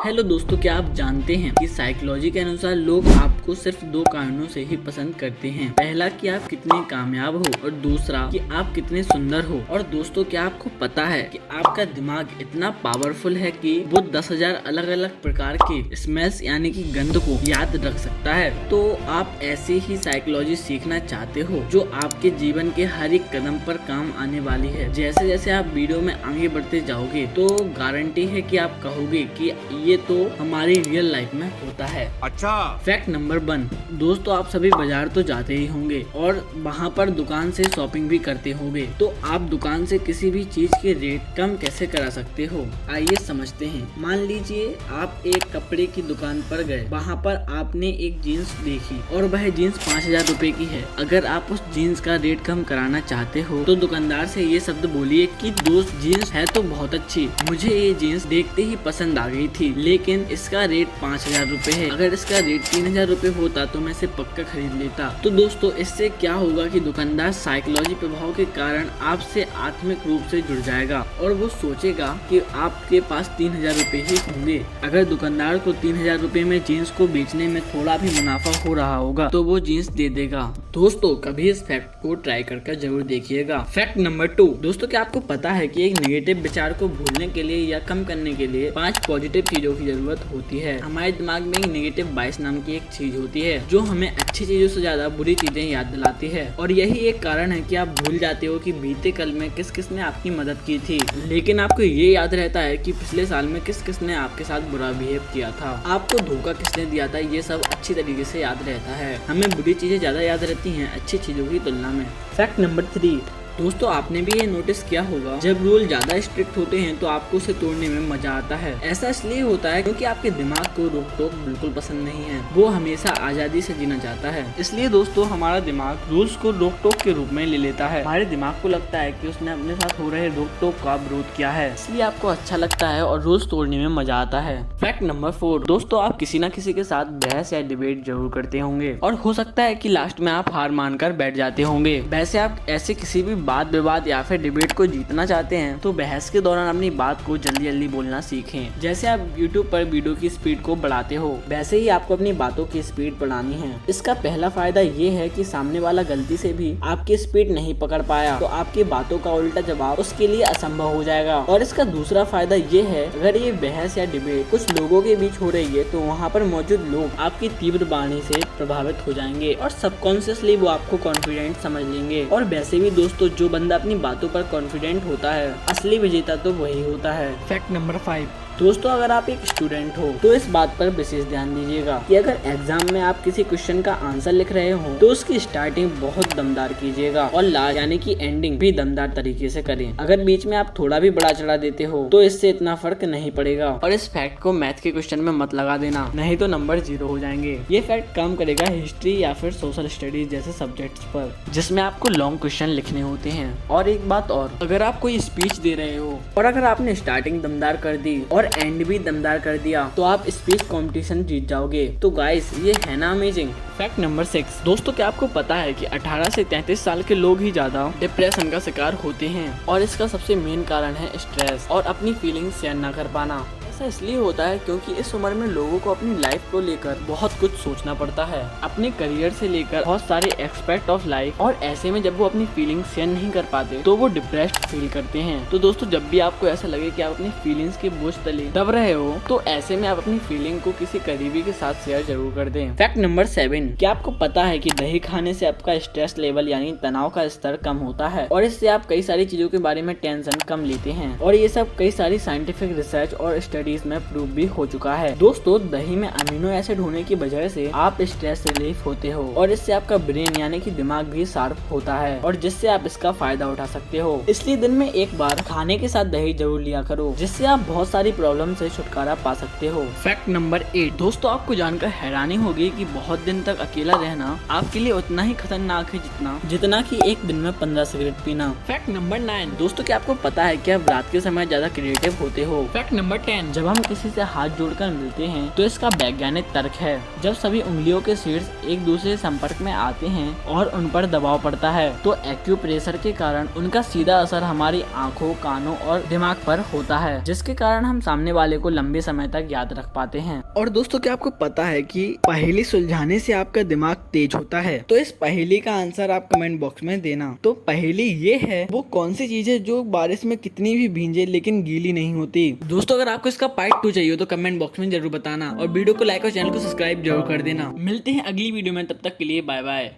Hello दोस्तों, क्या आप जानते हैं कि साइकोलॉजी के अनुसार लोग आपको सिर्फ दो कारणों से ही पसंद करते हैं। पहला कि आप कितने कामयाब हो और दूसरा कि आप कितने सुंदर हो। और दोस्तों, क्या आपको पता है कि आपका दिमाग इतना पावरफुल है कि वो 10,000 अलग अलग प्रकार के स्मेल्स यानी कि गंध को याद रख सकता है। तो आप ऐसे ही साइकोलॉजी सीखना चाहते हो जो आपके जीवन के हर एक कदम पर काम आने वाली है। जैसे जैसे आप वीडियो में आगे बढ़ते जाओगे तो गारंटी है कि आप कहोगे कि ये तो हमारी रियल लाइफ में होता है। अच्छा। फैक्ट नंबर 1, दोस्तों आप सभी बाजार तो जाते ही होंगे और वहाँ पर दुकान से शॉपिंग भी करते होंगे। तो आप दुकान से किसी भी चीज के रेट कम कैसे करा सकते हो, आइए समझते हैं। मान लीजिए आप एक कपड़े की दुकान पर गए, वहाँ पर आपने एक जीन्स देखी और वह जीन्स 5,000 रुपए की है। अगर आप उस जीन्स का रेट कम कराना चाहते हो तो दुकानदार से ये शब्द बोलिए कि दोस्त जीन्स है तो बहुत अच्छी, मुझे ये जीन्स देखते ही पसंद आ गई थी, लेकिन इसका रेट 5,000 रुपए है। अगर इसका रेट 3,000 रुपए होता तो मैं इसे पक्का खरीद लेता। तो दोस्तों, इससे क्या होगा कि दुकानदार साइकोलॉजी प्रभाव के कारण आपसे आत्मिक रूप से जुड़ जाएगा और वो सोचेगा कि आपके पास 3,000 रुपए ही होंगे। अगर दुकानदार को 3,000 रुपए में जीन्स को बेचने में थोड़ा भी मुनाफा हो रहा होगा तो वो जीन्स दे देगा। दोस्तों, कभी इस फैक्ट को ट्राई करके जरूर देखिएगा। फैक्ट नंबर 2, दोस्तों क्या आपको पता है कि एक नेगेटिव विचार को भूलने के लिए या कम करने के लिए 5 पॉजिटिव चीजों की जरूरत होती है। हमारे दिमाग में एक नेगेटिव बायस नाम की एक चीज होती है जो हमें अच्छी चीजों से ज्यादा बुरी चीजें याद दिलाती है। और यही एक कारण है कि आप भूल जाते हो कि बीते कल में किस किस ने आपकी मदद की थी, लेकिन आपको ये याद रहता है कि पिछले साल में किस किस ने आपके साथ बुरा बिहेव किया था, आपको धोखा किसने दिया था। ये सब अच्छी तरीके से याद रहता है। हमें बुरी चीजें ज्यादा याद रहती हैं अच्छी चीजों की तुलना में। फैक्ट नंबर 3, दोस्तों आपने भी ये नोटिस किया होगा, जब रूल ज्यादा स्ट्रिक्ट होते हैं तो आपको उसे तोड़ने में मजा आता है। ऐसा इसलिए होता है क्योंकि आपके दिमाग को रोक टोक बिल्कुल पसंद नहीं है, वो हमेशा आजादी से जीना चाहता है। इसलिए दोस्तों हमारा दिमाग रूल्स को रोक टोक के रूप में ले लेता है। हमारे दिमाग को लगता है कि उसने अपने साथ हो रहे रोक टोक का विरोध किया है, इसलिए आपको अच्छा लगता है और रूल्स तोड़ने में मजा आता है। फैक्ट नंबर 4, दोस्तों आप किसी न किसी के साथ बहस या डिबेट जरूर करते होंगे और हो सकता है कि लास्ट में आप हार मानकर बैठ जाते होंगे। वैसे आप ऐसे किसी भी बात विवाद या फिर डिबेट को जीतना चाहते हैं तो बहस के दौरान अपनी बात को जल्दी जल्दी बोलना सीखें। जैसे आप YouTube पर वीडियो की स्पीड को बढ़ाते हो, वैसे ही आपको अपनी बातों की स्पीड बढ़ानी है। इसका पहला फायदा ये है कि सामने वाला गलती से भी आपकी स्पीड नहीं पकड़ पाया तो आपकी बातों का उल्टा जवाब उसके लिए असंभव हो जाएगा। और इसका दूसरा फायदा ये है, अगर ये बहस या डिबेट कुछ लोगों के बीच हो रही है तो वहाँ पर मौजूद लोग आपकी तीव्र वाणी से प्रभावित हो जाएंगे और सबकॉन्शियसली वो आपको कॉन्फिडेंट समझ लेंगे। और वैसे भी दोस्तों, जो बंदा अपनी बातों पर कॉन्फिडेंट होता है, असली विजेता तो वही होता है। फैक्ट नंबर 5, दोस्तों अगर आप एक स्टूडेंट हो तो इस बात पर विशेष ध्यान दीजिएगा कि अगर एग्जाम में आप किसी क्वेश्चन का आंसर लिख रहे हो तो उसकी स्टार्टिंग बहुत दमदार कीजिएगा और लास्ट यानी कि एंडिंग भी दमदार तरीके से करें। अगर बीच में आप थोड़ा भी बड़ा चढ़ा देते हो तो इससे इतना फर्क नहीं पड़ेगा। और इस फैक्ट को मैथ के क्वेश्चन में मत लगा देना, नहीं तो नंबर 0 हो जाएंगे। ये फैक्ट काम करेगा हिस्ट्री या फिर सोशल स्टडीज जैसे सब्जेक्ट्स पर, जिसमें आपको लॉन्ग क्वेश्चन लिखने होते हैं। और एक बात और, अगर आप कोई स्पीच दे रहे हो और अगर आपने स्टार्टिंग दमदार कर दी और एंड भी दमदार कर दिया तो आप स्पीच कंपटीशन जीत जाओगे। तो गाइस, ये है ना अमेजिंग। फैक्ट नंबर 6, दोस्तों क्या आपको पता है कि 18 से 33 साल के लोग ही ज्यादा डिप्रेशन का शिकार होते हैं और इसका सबसे मेन कारण है स्ट्रेस और अपनी फीलिंग्स शेयर न कर पाना। ऐसा इसलिए होता है क्योंकि इस उम्र में लोगों को अपनी लाइफ को लेकर बहुत कुछ सोचना पड़ता है, अपने करियर से लेकर बहुत सारे एस्पेक्ट ऑफ लाइफ। और ऐसे में जब वो अपनी फीलिंग्स शेयर नहीं कर पाते तो वो डिप्रेस्ड फील करते हैं। तो दोस्तों, जब भी आपको ऐसा लगे कि आप अपनी फीलिंग्स के बोझ तले दब रहे हो तो ऐसे में आप अपनी फीलिंग को किसी करीबी के साथ शेयर जरूर कर दें। फैक्ट नंबर 7, क्या आपको पता है कि दही खाने से आपका स्ट्रेस लेवल यानी तनाव का स्तर कम होता है और इससे आप कई सारी चीजों के बारे में टेंशन कम लेते हैं। और ये सब कई सारी साइंटिफिक रिसर्च और स्टडीज में प्रूव भी हो चुका है। दोस्तों, दही में अमीनो एसिड होने की वजह से आप स्ट्रेस रिलीफ होते हो और इससे आपका ब्रेन यानी कि दिमाग भी शार्प होता है और जिससे आप इसका फायदा उठा सकते हो। इसलिए दिन में एक बार खाने के साथ दही जरूर लिया करो, जिससे आप बहुत सारी प्रॉब्लम से छुटकारा पा सकते हो। फैक्ट नंबर 8, दोस्तों आपको जानकर हैरानी होगी कि बहुत दिन तक अकेला रहना आपके लिए उतना ही खतरनाक है जितना कि एक दिन में 15 सिगरेट पीना। फैक्ट नंबर 9, दोस्तों क्या आपको पता है कि आप रात के समय ज्यादा क्रिएटिव होते हो। फैक्ट नंबर 10, जब हम किसी से हाथ जोड़कर मिलते हैं तो इसका वैज्ञानिक तर्क है, जब सभी उंगलियों के शीर्ष एक दूसरे संपर्क में आते हैं और उन पर दबाव पड़ता है तो एक्यूप्रेशर के कारण उनका सीधा असर हमारी आंखों, कानों और दिमाग पर होता है, जिसके कारण हम सामने वाले को लंबे समय तक याद रख पाते हैं। और दोस्तों, क्या आपको पता है कि पहेली सुलझाने से आपका दिमाग तेज होता है? तो इस पहेली का आंसर आप कमेंट बॉक्स में देना। तो पहेली ये है, वो कौन सी चीज है जो बारिश में कितनी भी भींजे लेकिन गीली नहीं होती? दोस्तों, अगर आपको इसका पार्ट 2 चाहिए तो कमेंट बॉक्स में जरूर बताना और वीडियो को लाइक और चैनल को सब्सक्राइब जरूर कर देना। मिलते हैं अगली वीडियो में, तब तक के लिए बाय बाय।